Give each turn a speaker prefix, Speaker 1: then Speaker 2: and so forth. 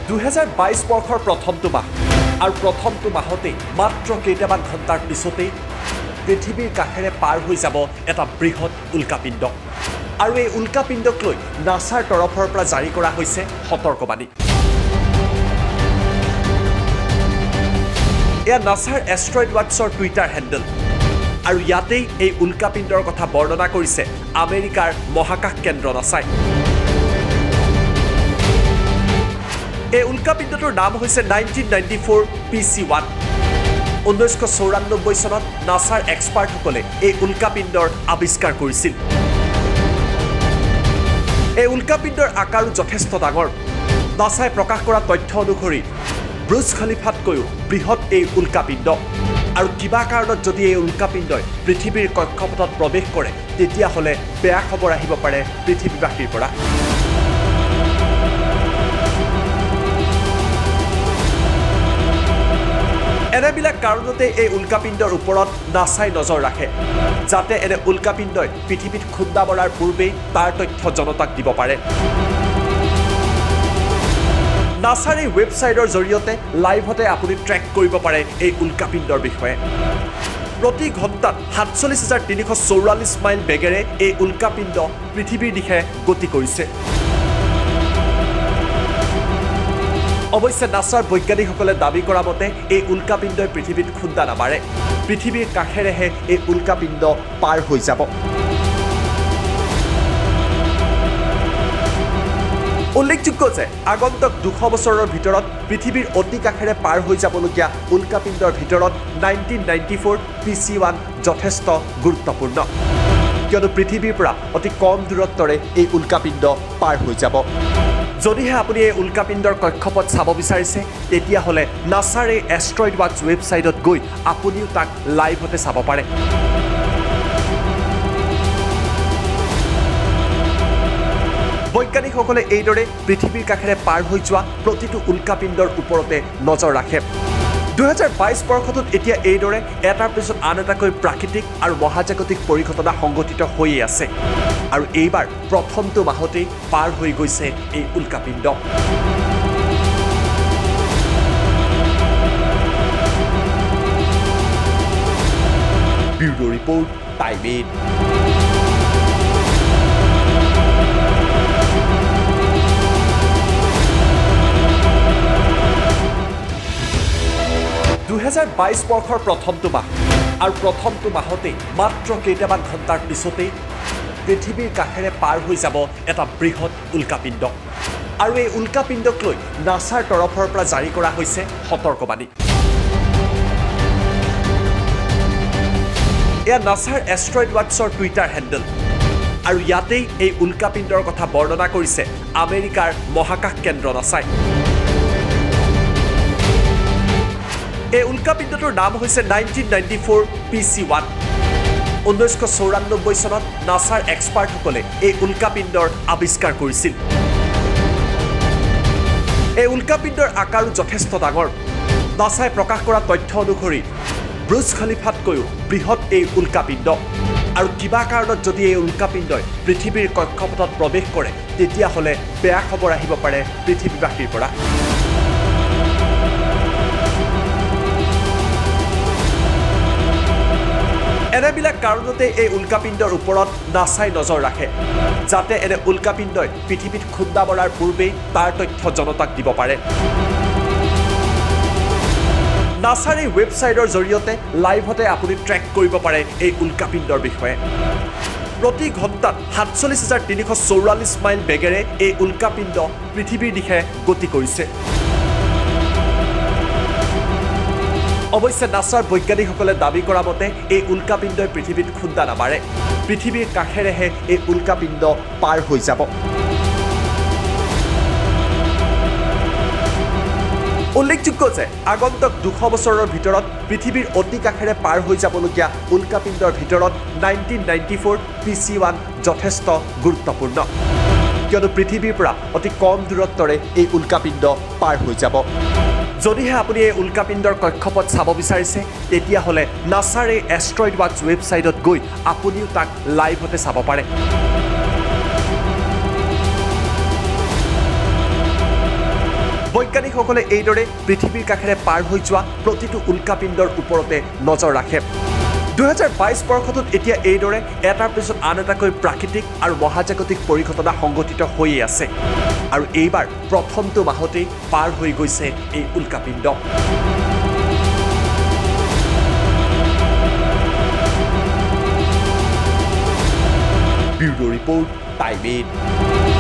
Speaker 1: 2022 বৰ্ষৰ প্ৰথমটো মাহ আৰু প্ৰথমটো মাহতে মাত্ৰ কেইটামান ঘণ্টাৰ পিছতেই পৃথিৱীৰ কাষেৰে পাৰ হৈ যাব এটা বৃহৎ উল্কাপিণ্ড আৰু এই উল্কাপিণ্ডক লৈ নাছাৰ তৰফৰ পৰা জাৰি কৰা হৈছে সতৰ্কবাণী। এয়া নাছাৰ এষ্ট্ৰইড ৱাটছৰ টুইটাৰ হেণ্ডেল আৰু ইয়াতেই এই উল্কাপিণ্ডৰ কথা বৰ্ণনা কৰিছে আমেৰিকাৰ মহাকাশ কেন্দ্ৰ নাছাই। এই উল্কাপিণ্ডটোৰ নাম হৈছে 1994 PC-1। 1994 চনত নাছাৰ এক্সপাৰ্টসকলে এই উল্কাপিণ্ডৰ আৱিষ্কাৰ কৰিছিল। এই উল্কাপিণ্ডৰ আকাৰো যথেষ্ট ডাঙৰ। নাছাই প্ৰকাশ কৰা তথ্য অনুসৰি ব্ৰুজ খলিফাতকৈও বৃহৎ এই উল্কাপিণ্ড আৰু কিবা কাৰণত যদি এই উল্কাপিণ্ডই পৃথিৱীৰ কক্ষপথত প্ৰৱেশ কৰে তেতিয়াহ'লে বেয়া খবৰ আহিব পাৰে পৃথিৱীবাসীৰ পৰা। এনেবিলাক কাৰণতে এই উল্কাপিণ্ডৰ ওপৰত নাছাই নজৰ ৰাখে যাতে এনে উল্কাপিণ্ডই পৃথিৱীত খুন্দা মৰাৰ পূৰ্বেই তাৰ তথ্য জনতাক দিব পাৰে। নাছাৰ এই ৱেবছাইটৰ জৰিয়তে লাইভতে আপুনি ট্ৰেক কৰিব পাৰে এই উল্কাপিণ্ডৰ বিষয়ে। প্ৰতি ঘণ্টাত 47,344 মাইল বেগেৰে এই উল্কাপিণ্ড পৃথিৱীৰ দিশে গতি কৰিছে। অৱশ্যে নাছাৰ বৈজ্ঞানিকসকলে দাবী কৰা মতে এই উল্কাপিণ্ডই পৃথিৱীত খুন্দা নামাৰে। পৃথিৱীৰ কাষেৰেহে এই উল্কাপিণ্ড পাৰ হৈ যাব। উল্লেখযোগ্য যে আগন্তুক 200 বছৰৰ ভিতৰত পৃথিৱীৰ অতি কাষেৰে পাৰ হৈ যাবলগীয়া উল্কাপিণ্ডৰ ভিতৰত 1994 PC-1 যথেষ্ট গুৰুত্বপূৰ্ণ, কিয়নো পৃথিৱীৰ পৰা অতি কম দূৰত্বৰে এই উল্কাপিণ্ড পাৰ হৈ যাব। যদিহে আপুনি এই উল্কাপিণ্ডৰ কক্ষপথ চাব বিচাৰিছে তেতিয়াহ'লে নাছাৰ এই এষ্ট্ৰইড ৱাটছ ৱেবছাইটত গৈ আপুনিও তাক লাইভতে চাব পাৰে। বৈজ্ঞানিকসকলে এইদৰে পৃথিৱীৰ কাষেৰে পাৰ হৈ যোৱা প্ৰতিটো উল্কাপিণ্ডৰ ওপৰতে নজৰ ৰাখে। 2022 বৰ্ষটোত এতিয়া এইদৰে এটাৰ পিছত আন এটাকৈ প্ৰাকৃতিক আৰু মহাজাগতিক পৰিঘটনা সংঘটিত হৈয়ে আছে আৰু এইবাৰ প্ৰথমটো মাহতেই পাৰ হৈ গৈছে এই উল্কাপিণ্ড। Bureau report, time 8। বৰ্ষৰ প্ৰথমটো মাহ আৰু প্ৰথমটো মাহতেই মাত্ৰ কেইটামান ঘণ্টাৰ পিছতেই পৃথিৱীৰ কাষেৰে পাৰ হৈ যাব এটা বৃহৎ উল্কাপিণ্ড আৰু এই উল্কাপিণ্ডক লৈ নাছাৰ তৰফৰ পৰা জাৰি কৰা হৈছে সতৰ্কবাণী। এয়া নাছাৰ এষ্ট্ৰইড ৱাটছৰ টুইটাৰ হেণ্ডেল আৰু ইয়াতেই এই উল্কাপিণ্ডৰ কথা বৰ্ণনা কৰিছে আমেৰিকাৰ মহাকাশ কেন্দ্ৰ নাছাই। এই উল্কাপিণ্ডটোৰ নাম হৈছে 1994 PC-1। 1994 চনত নাছাৰ এক্সপাৰ্টসকলে এই উল্কাপিণ্ডৰ আৱিষ্কাৰ কৰিছিল। এই উল্কাপিণ্ডৰ আকাৰো যথেষ্ট ডাঙৰ। নাছাই প্ৰকাশ কৰা তথ্য অনুসৰি ব্ৰুজ খলিফাতকৈও বৃহৎ এই উল্কাপিণ্ড আৰু কিবা কাৰণত যদি এই উল্কাপিণ্ডই পৃথিৱীৰ কক্ষপথত প্ৰৱেশ কৰে তেতিয়াহ'লে বেয়া খবৰ আহিব পাৰে পৃথিৱীবাসীৰ পৰা। এনেবিলাক কাৰণতে এই উল্কাপিণ্ডৰ ওপৰত নাছাই নজৰ ৰাখে যাতে এনে উল্কাপিণ্ডই পৃথিৱীত খুন্দা মৰাৰ পূৰ্বেই তাৰ তথ্য জনতাক দিব পাৰে। নাছাৰ এই ৱেবছাইটৰ জৰিয়তে লাইভতে আপুনি ট্ৰেক কৰিব পাৰে এই উল্কাপিণ্ডৰ বিষয়ে। প্ৰতি ঘণ্টাত 47,344 মাইল বেগেৰে এই উল্কাপিণ্ড পৃথিৱীৰ দিশে গতি কৰিছে। অৱশ্যে নাছাৰ বৈজ্ঞানিকসকলে দাবী কৰা মতে এই উল্কাপিণ্ডই পৃথিৱীত খুন্দা নামাৰে। পৃথিৱীৰ কাষেৰেহে এই উল্কাপিণ্ড পাৰ হৈ যাব। উল্লেখযোগ্য যে আগন্তুক 200 বছৰৰ ভিতৰত পৃথিৱীৰ অতি কাষেৰে পাৰ হৈ যাবলগীয়া উল্কাপিণ্ডৰ ভিতৰত 1994 PC-1 যথেষ্ট গুৰুত্বপূৰ্ণ, কিয়নো পৃথিৱীৰ পৰা অতি কম দূৰত্বৰে এই উল্কাপিণ্ড পাৰ হৈ যাব। যদিহে আপুনি এই উল্কাপিণ্ডৰ কক্ষপথ চাব বিচাৰিছে তেতিয়াহ'লে নাছাৰ এই এষ্ট্ৰইড ৱাটছ ৱেবছাইটত গৈ আপুনিও তাক লাইভতে চাব পাৰে। বৈজ্ঞানিকসকলে এইদৰে পৃথিৱীৰ কাষেৰে পাৰ হৈ যোৱা প্ৰতিটো উল্কাপিণ্ডৰ ওপৰতে নজৰ ৰাখে 2022 বৰ্ষটোত এতিয়া এইদৰে এটাৰ পিছত আন এটাকৈ প্ৰাকৃতিক আৰু মহাজাগতিক পৰিঘটনা সংঘটিত হৈয়ে আছে আৰু এইবাৰ প্ৰথমটো মাহতেই পাৰ হৈ গৈছে এই উল্কাপিণ্ড ব্যুৰো ৰিপৰ্ট টাইম 8